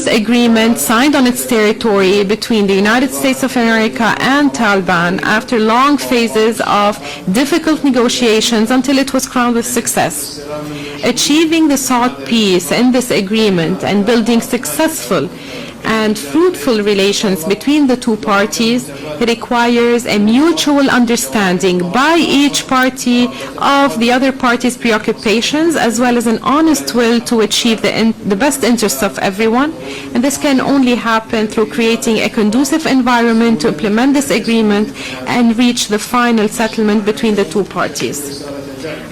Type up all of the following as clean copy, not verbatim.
first agreement signed on its territory between the United States of America and Taliban after long phases of difficult negotiations until it was crowned with success. Achieving the sought peace in this agreement and building successful and fruitful relations between the two parties requires a mutual understanding by each party of the other party's preoccupations, as well as an honest will to achieve the best interests of everyone. And this can only happen through creating a conducive environment to implement this agreement and reach the final settlement between the two parties.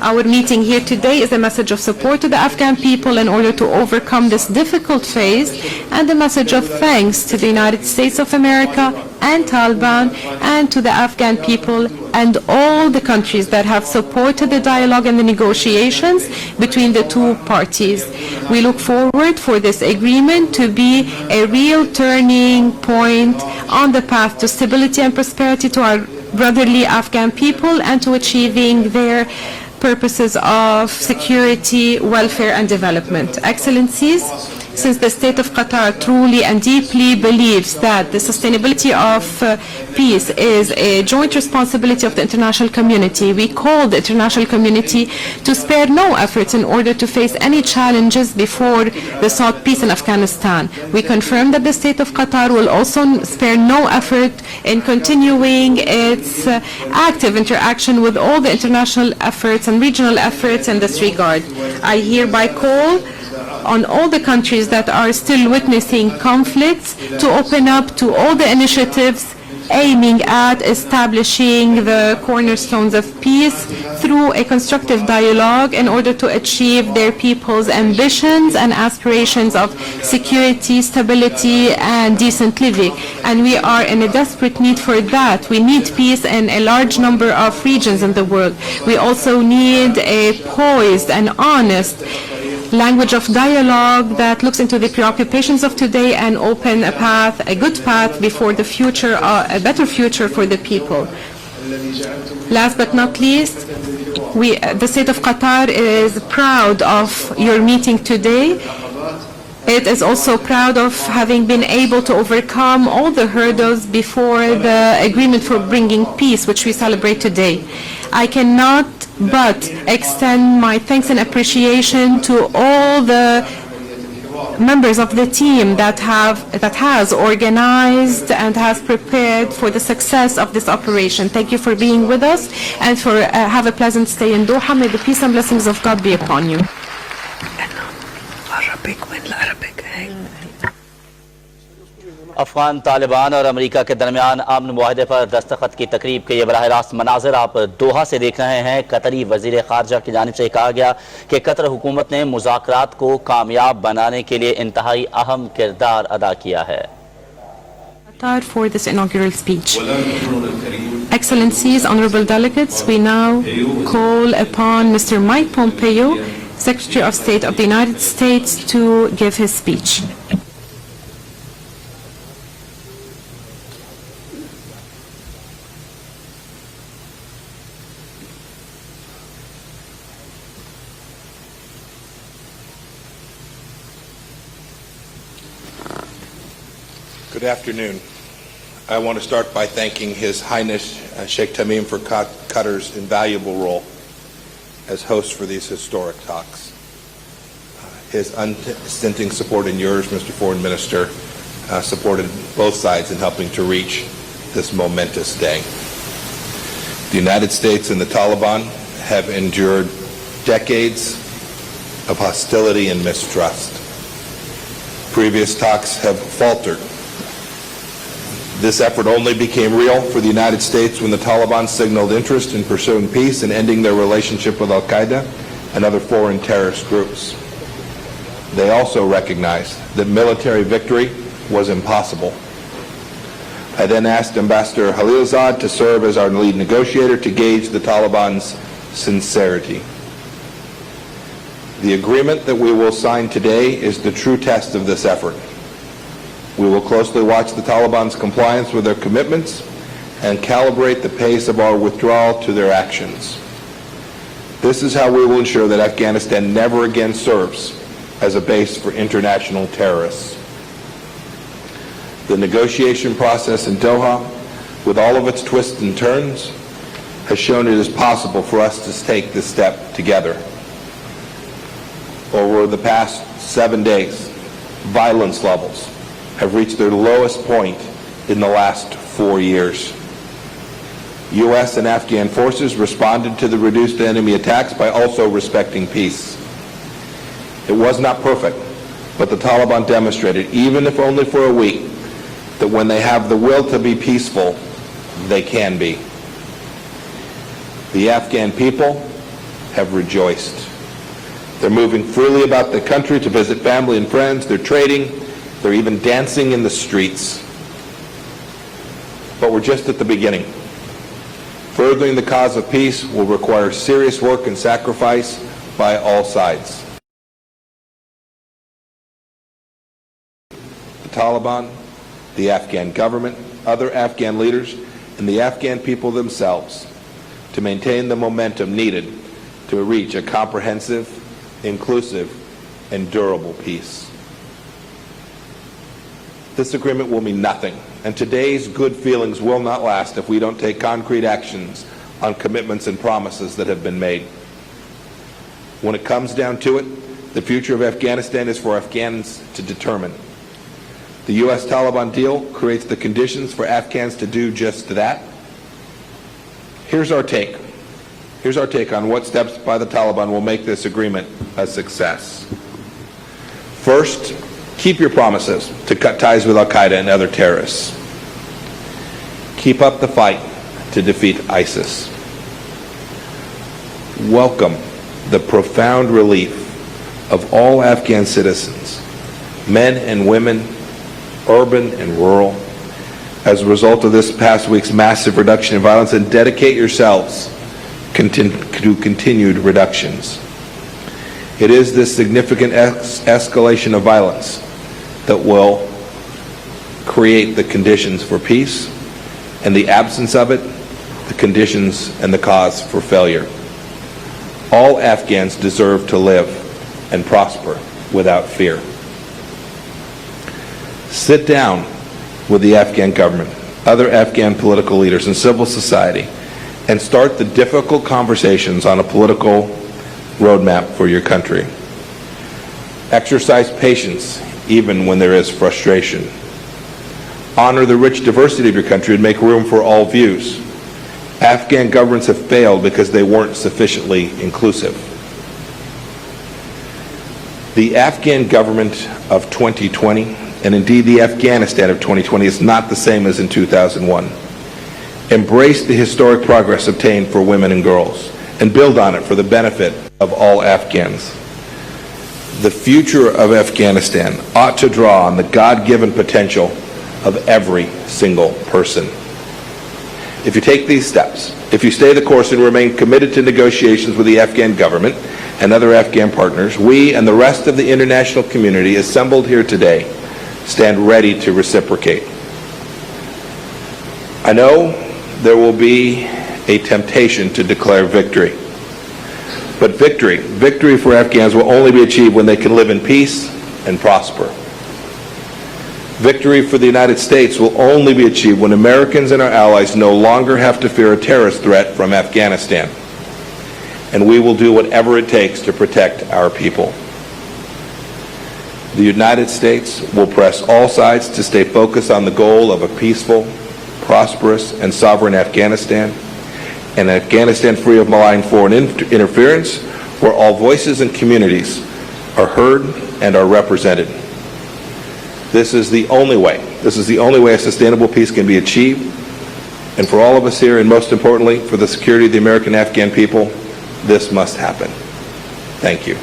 Our meeting here today is a message of support to the Afghan people in order to overcome this difficult phase, and a message of thanks to the United States of America and Taliban and to the Afghan people and all the countries that have supported the dialogue and the negotiations between the two parties. We look forward for this agreement to be a real turning point on the path to stability and prosperity to our brotherly Afghan people and to achieving their purposes of security, welfare, and development. Excellencies, since the state of Qatar truly and deeply believes that the sustainability of peace is a joint responsibility of the international community, we call the international community to spare no efforts in order to face any challenges before the sought peace in Afghanistan. We confirm that the state of Qatar will also spare no effort in continuing its active interaction with all the international efforts and regional efforts in this regard. I hereby call on all the countries that are still witnessing conflicts to open up to all the initiatives aiming at establishing the cornerstones of peace through a constructive dialogue in order to achieve their people's ambitions and aspirations of security, stability, and decent living. And we are in a desperate need for that. We need peace in a large number of regions in the world. We also need a poised and honest language of dialogue that looks into the preoccupations of today and open a path, a good path before the future, a better future for the people. Last but not least, the state of Qatar is proud of your meeting today. It is also proud of having been able to overcome all the hurdles before the agreement for bringing peace, which we celebrate today. I cannot but extend my thanks and appreciation to all the members of the team that has organized and has prepared for the success of this operation. Thank you for being with us, and for have a pleasant stay in Doha. May the peace and blessings of God be upon you. Afghan Taliban और America के दरमियान अमन मुआहदे पर दस्तखत की तकरीब के ये बराह रास्त मनाजिर आप दोहा से देख रहे हैं। कतरी वजीर खारजा की जानिब से कहा गया कि कतर हुकूमत ने मुज़ाकरात को कामयाब बनाने के लिए इंतहाई अहम किरदार अदा किया है। For this inaugural speech. Excellencies, honorable delegates, we now call upon Mr. Mike Pompeo, Secretary of State of the United States, to give his speech. Good afternoon. I want to start by thanking His Highness Sheikh Tamim for Qatar's invaluable role as host for these historic talks. His unstinting support and yours, Mr. Foreign Minister, supported both sides in helping to reach this momentous day. The United States and the Taliban have endured decades of hostility and mistrust. Previous talks have faltered. This effort only became real for the United States when the Taliban signaled interest in pursuing peace and ending their relationship with Al-Qaeda and other foreign terrorist groups. They also recognized that military victory was impossible. I then asked Ambassador Khalilzad to serve as our lead negotiator to gauge the Taliban's sincerity. The agreement that we will sign today is the true test of this effort. We will closely watch the Taliban's compliance with their commitments and calibrate the pace of our withdrawal to their actions. This is how we will ensure that Afghanistan never again serves as a base for international terrorists. The negotiation process in Doha, with all of its twists and turns, has shown it is possible for us to take this step together. Over the past 7 days, violence levels have reached their lowest point in the last 4 years. U.S. and Afghan forces responded to the reduced enemy attacks by also respecting peace. It was not perfect, but the Taliban demonstrated, even if only for a week, that when they have the will to be peaceful, they can be. The Afghan people have rejoiced. They're moving freely about the country to visit family and friends. They're trading. They're even dancing in the streets. But we're just at the beginning. Furthering the cause of peace will require serious work and sacrifice by all sides. The Taliban, the Afghan government, other Afghan leaders, and the Afghan people themselves to maintain the momentum needed to reach a comprehensive, inclusive, and durable peace. This agreement will mean nothing, and today's good feelings will not last if we don't take concrete actions on commitments and promises that have been made. When it comes down to it, the future of Afghanistan is for Afghans to determine. The US-Taliban deal creates the conditions for Afghans to do just that. Here's our take. Here's our take on what steps by the Taliban will make this agreement a success. First, keep your promises to cut ties with Al-Qaeda and other terrorists. Keep up the fight to defeat ISIS. Welcome the profound relief of all Afghan citizens, men and women, urban and rural, as a result of this past week's massive reduction in violence, and dedicate yourselves to continued reductions. It is this significant escalation of violence that will create the conditions for peace, and the absence of it, the conditions and the cause for failure. All Afghans deserve to live and prosper without fear. Sit down with the Afghan government, other Afghan political leaders, and civil society, and start the difficult conversations on a political roadmap for your country. Exercise patience even when there is frustration. Honor the rich diversity of your country and make room for all views. Afghan governments have failed because they weren't sufficiently inclusive. The Afghan government of 2020, and indeed the Afghanistan of 2020, is not the same as in 2001. Embrace the historic progress obtained for women and girls, and build on it for the benefit of all Afghans. The future of Afghanistan ought to draw on the God-given potential of every single person. If you take these steps, if you stay the course and remain committed to negotiations with the Afghan government and other Afghan partners, we and the rest of the international community assembled here today stand ready to reciprocate. I know there will be a temptation to declare victory. But victory for Afghans will only be achieved when they can live in peace and prosper. Victory for the United States will only be achieved when Americans and our allies no longer have to fear a terrorist threat from Afghanistan. And we will do whatever it takes to protect our people. The United States will press all sides to stay focused on the goal of a peaceful, prosperous, and sovereign Afghanistan, an Afghanistan free of malign foreign interference, where all voices and communities are heard and are represented. This is the only way a sustainable peace can be achieved. And for all of us here, and most importantly, for the security of the American Afghan people, this must happen. Thank you.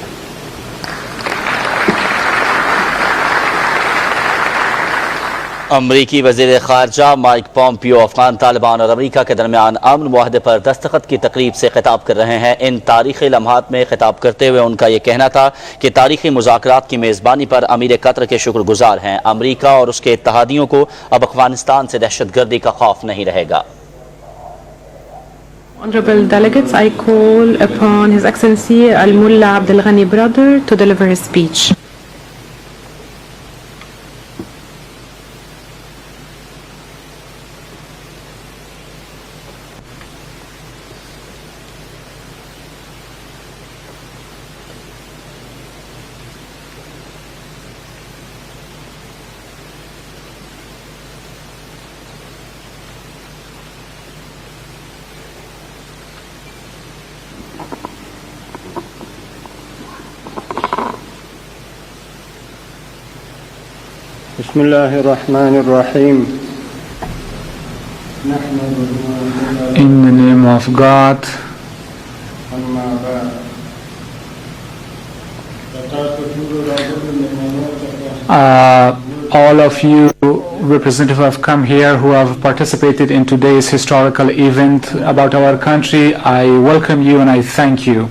अमरीकी वज़ीर ख़ारजा Mike Pompeo Afghan Taliban और अमरीका के दरमियान अमन मुआहदे पर दस्तखत की तकरीब से खिताब कर रहे हैं। इन तारीख़ी लम्हात में खिताब करते हुए उनका ये कहना था कि तारीख़ी मुज़ाकरात की मेज़बानी पर अमीर कतर के शुक्रगुजार हैं। अमरीका और उसके इत्तहादियों को अब अफ़गानिस्तान से दहशतगर्दी का खौफ नहीं रहेगा। Honorable delegates, I call upon His Excellency Al-Mullah Abdul Ghani brother to deliver his speech. بسم الله الرحمن الرحيم. In the name of God, all of you representatives who have come here, who have participated in today's historical event about our country, I welcome you and I thank you.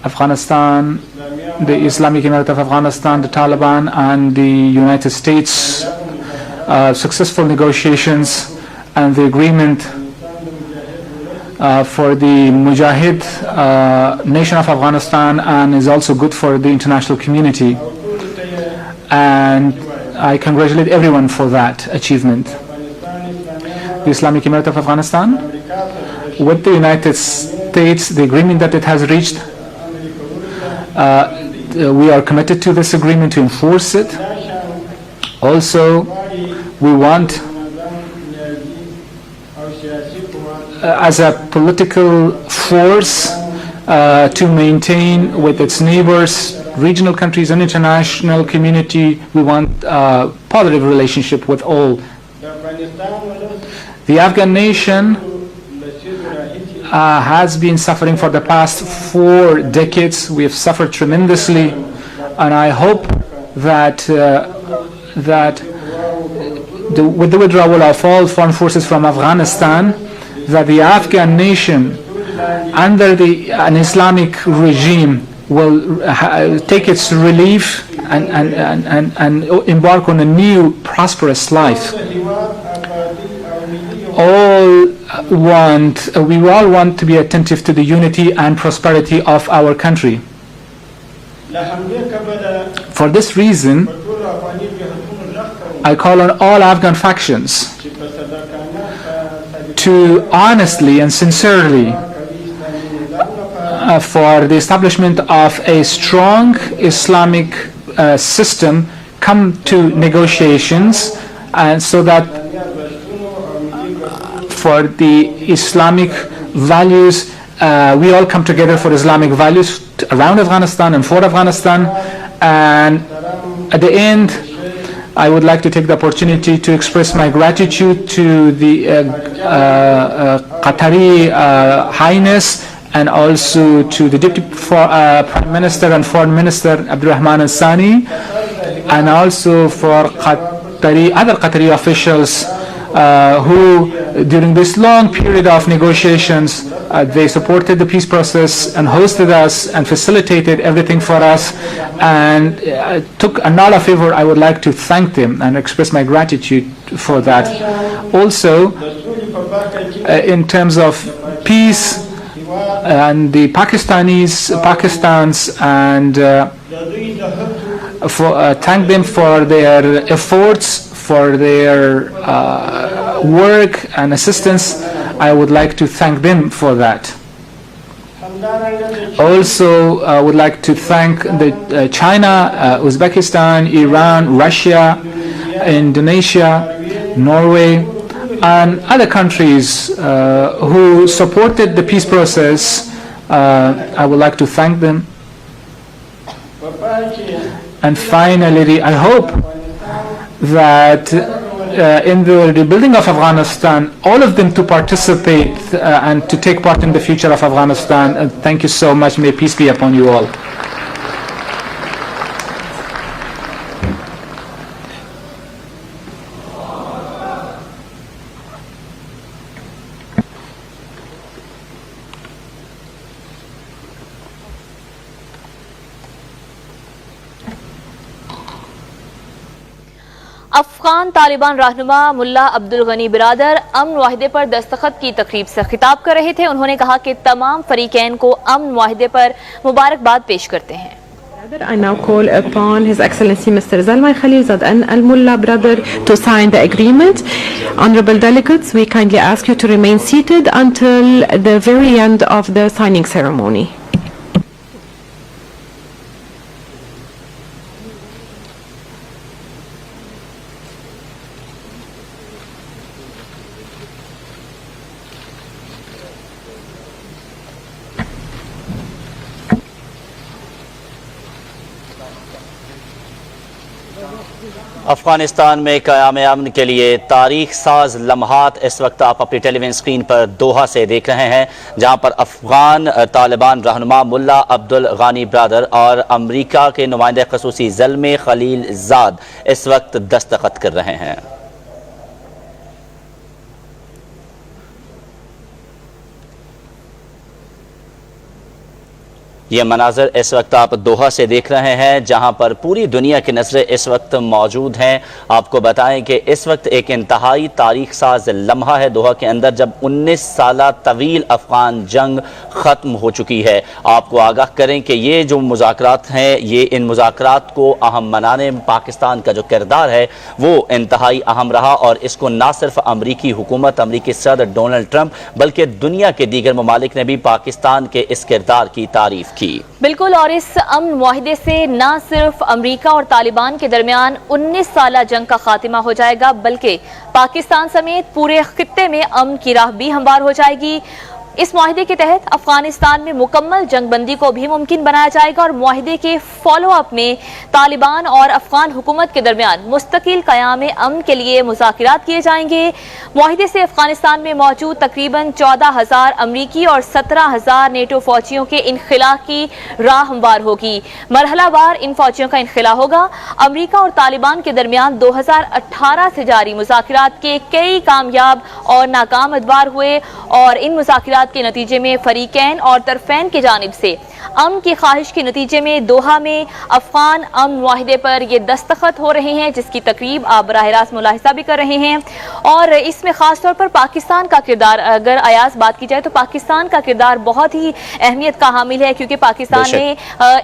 Afghanistan, the Islamic Emirate of Afghanistan, the Taliban, and the United States, successful negotiations and the agreement for the Mujahid nation of Afghanistan, and is also good for the international community. And I congratulate everyone for that achievement. The Islamic Emirate of Afghanistan, with the United States, the agreement that it has reached, we are committed to this agreement to enforce it. Also, we want, as a political force, to maintain with its neighbors, regional countries and international community, we want a positive relationship with all. The Afghan nation has been suffering for the past 4 decades. We have suffered tremendously, and I hope that with the withdrawal of all foreign forces from Afghanistan, that the Afghan nation under an Islamic regime will take its relief and embark on a new prosperous life. We all want to be attentive to the unity and prosperity of our country. For this reason, I call on all Afghan factions to honestly and sincerely for the establishment of a strong Islamic system come to negotiations, and so that for the Islamic values, we all come together for Islamic values around Afghanistan and for Afghanistan. And at the end, I would like to take the opportunity to express my gratitude to the Qatari Highness, and also to the Deputy Prime Minister and Foreign Minister Abdurrahman Al-Sani, and also for other Qatari officials who during this long period of negotiations they supported the peace process and hosted us and facilitated everything for us and took a lot of favor. I would like to thank them and express my gratitude for that. Also, in terms of peace, and the Pakistan's and thank them for their efforts, for their work and assistance. I would like to thank them for that. Also, I would like to thank China, Uzbekistan, Iran, Russia, Indonesia, Norway, and other countries who supported the peace process. I would like to thank them. And finally, I hope that in the rebuilding of Afghanistan, all of them to participate and to take part in the future of Afghanistan. And thank you so much. May peace be upon you all. Afghan Taliban रहनुमा मुल्ला अब्दुल गनी बिरादर अमन मुआहिदे पर दस्तखत की तकरीब से खिताब कर रहे थे। उन्होंने कहा कि तमाम फरीकैन को अमन मुआहिदे पर मुबारकबाद पेश करते हैं। I now call upon His Excellency Mr. Zalmay Khalilzad and Al-Mullah brother to sign the agreement. Honorable delegates, we kindly ask you to remain seated until the very end of the signing ceremony. Afghanistan में क़याम अमन के लिए तारीख साज लम्हात इस वक्त आप अपनी television screen पर दोहा से देख रहे हैं, जहां पर अफगान तालिबान रहनुमा मुल्ला अब्दुल गनी ब्रादर और अमरीका के नुमाइंदे ख़ुसूसी ज़ल्मे खलील ज़ाद इस वक्त दस्तखत कर रहे हैं। ये मनाजर इस वक्त आप दोहा से देख रहे हैं, जहां पर पूरी दुनिया की नज़रें इस वक्त मौजूद हैं। आपको बताएं कि इस वक्त एक इंतहाई तारीख साज लम्हा है दोहा के अंदर, जब 19 साला तवील अफगान जंग ख़त्म हो चुकी है। आपको आगाह करें कि ये जो मुज़ाकरात हैं, ये इन मुज़ाकरात को अहम बनाने में पाकिस्तान का जो किरदार है वो इंतहाई अहम रहा, और इसको ना सिर्फ अमरीकी हुकूमत, अमरीकी सदर डोनाल्ड ट्रंप, बल्कि दुनिया के दीगर ममालिक ने भी पाकिस्तान के इस किरदार की तारीफ की। बिल्कुल, और इस अमन मुआहिदे से न सिर्फ अमरीका और तालिबान के दरमियान 19 साला जंग का खात्मा हो जाएगा, बल्कि पाकिस्तान समेत पूरे खित्ते में अमन की राह भी हमवार हो जाएगी। इस मुआहिदे के तहत अफगानिस्तान में मुकम्मल जंगबंदी को भी मुमकिन बनाया जाएगा, और मुआहिदे के फॉलो अप में तालिबान और अफगान हुकूमत के दरमियान मुस्तकिल क़याम अमन के लिए मुज़ाकरात किए जाएंगे। मुआहिदे से अफगानिस्तान में मौजूद तकरीबन 14,000 अमरीकी और 17,000 नेटो फौजियों के इनखिला की राह हमवार होगी। मरहलावार इन फौजियों का इनखिला होगा। अमरीका और तालिबान के दरमियान 2018 से जारी मुज़ाकरात के कई कामयाब और नाकाम अदवार हुए, और इन मुज़ाकरात के नतीजे में फरीकैन और तरफैन की जानिब से अमन की ख्वाहिश के नतीजे में दोहा में अफगान अमन मुआहिदे पर ये दस्तखत हो रहे हैं, जिसकी तकरीब आप बराह रास्त मुलाहिजा भी कर रहे हैं। और इसमें खास तौर पर पाकिस्तान का किरदार, अगर अयाज बात की जाए तो पाकिस्तान का किरदार बहुत ही अहमियत का हामिल है, क्योंकि पाकिस्तान ने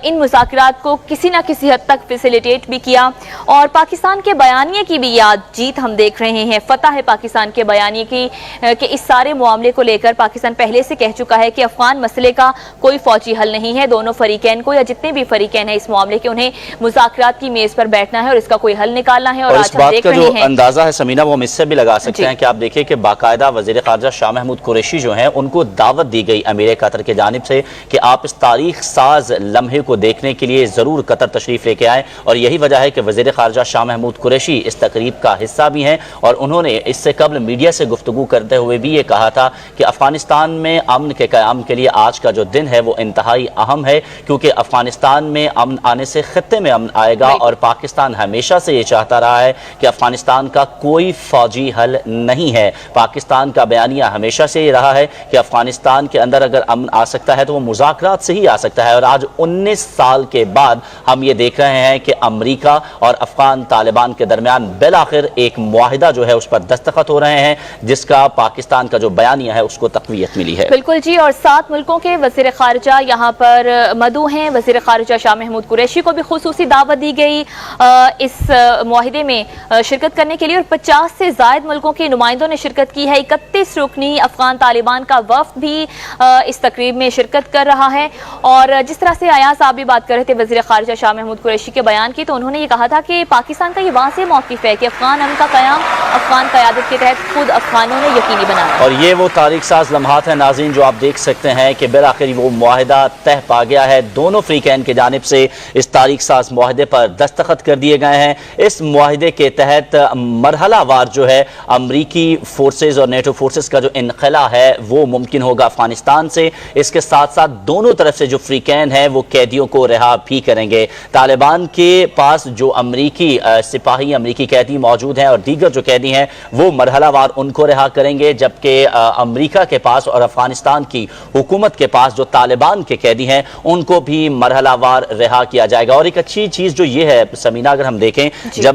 इन मुज़ाकरात को किसी न किसी हद तक फैसिलिटेट भी किया, और पाकिस्तान के बयानिए की भी याद जीत हम देख रहे हैं। फतह है पाकिस्तान के बयानिए की कि इस सारे मामले को लेकर पाकिस्तान पहले से कह चुका है कि अफगान मसले का कोई फौजी हल नहीं है। दोनों फरीकैन को, या जितने भी फरीकैन है इस मामले के, उन्हें मुज़ाकरात की मेज पर बैठना है और इसका कोई हल निकालना है। और इस बात का जो अंदाजा है समीना, वो हम इससे भी लगा सकते हैं कि आप देखिए कि बाकायदा वज़ीर ख़ारजा शाह महमूद कुरैशी जो हैं, उनको दावत दी गई अमीर कतर की जानिब से कि आप इस तारीख साज लम्हे को देखने के लिए ज़रूर कतर तशरीफ़ लेके आएँ, और यही वजह है कि वज़ीर ख़ारजा शाह महमूद कुरैशी इस तकरीब का हिस्सा भी हैं। और उन्होंने इससे कबल मीडिया से गुफ्तगू करते हुए भी ये कहा था कि अफगानिस्तान में अमन के क़याम के लिए आज का जो दिन है वो इंतहाई अहम है, क्योंकि अफगानिस्तान में अमन आने से खत्ते में अमन आएगा, और पाकिस्तान हमेशा से ये चाहता रहा है कि अफगानिस्तान का कोई फौजी हल नहीं है। पाकिस्तान का बयानिया हमेशा से ये रहा है कि अफगानिस्तान के अंदर अगर अमन आ सकता है तो वो मुज़ाकरात से ही आ सकता है, और आज 19 साल के बाद हम ये देख रहे हैं कि अमरीका और अफगान तालिबान के दरमियान बिलाखिर एक मुआहिदा जो है उस पर दस्तखत हो रहे हैं, जिसका पाकिस्तान का जो बयानिया है उसको तक़वियत मिली है। बिल्कुल जी, और 7 मुल्कों के वज़ीर ख़ारजा यहाँ पर मदऊ हैं। वज़ीर ख़ारजा शाह महमूद कुरैशी को भी खुसूसी दावत दी गई इस मुआहिदे में शिरकत करने के लिए, और 50 से ज़ायद मुल्कों के नुमाइंदों ने शिरकत की है। 31 रुकनी अफगान तालिबान का वफ़द भी इस तकरीब में शिरकत कर रहा है। और जिस तरह से अयाज आप भी बात कर रहे थे वज़ीर ख़ारजा शाह महमूद कुरैशी के बयान की, तो उन्होंने ये कहा था कि पाकिस्तान का ये वाज़ेह मौक़िफ़ है कि अफगान अमन का क़याम अफगान क़यादत के तहत खुद अफगानों ने यकीनी बनाया। और ये वो तारीख साज लम्हात हैं नाज़रीन, जो आप देख सकते हैं कि बिलाखिर वो मुआहिदा तह पा गया है। दोनों फ्रीकैन की जानिब से इस तारीख साज मुआहिदे पर दस्तखत कर दिए गए हैं। इस मुआहिदे के तहत मरहलावार जो है अमरीकी फोर्सेज और नेटो फोर्सेज का जो इनखला है वो मुमकिन होगा अफगानिस्तान से। इसके साथ साथ दोनों तरफ से जो फ्रीकैन है वो कैदियों को रिहा भी करेंगे। तालिबान के पास जो अमरीकी सिपाही, अमरीकी कैदी मौजूद हैं और दीगर जो कैदी हैं वो मरहलावार उनको रिहा करेंगे, जबकि अमरीका के पास और अफगानिस्तान की हुकूमत के पास जो तालिबान के कैदी हैं उनको भी मरहलावार रिहा किया जाएगा। और एक अच्छी चीज़ जो ये है समीना, अगर हम देखें, जब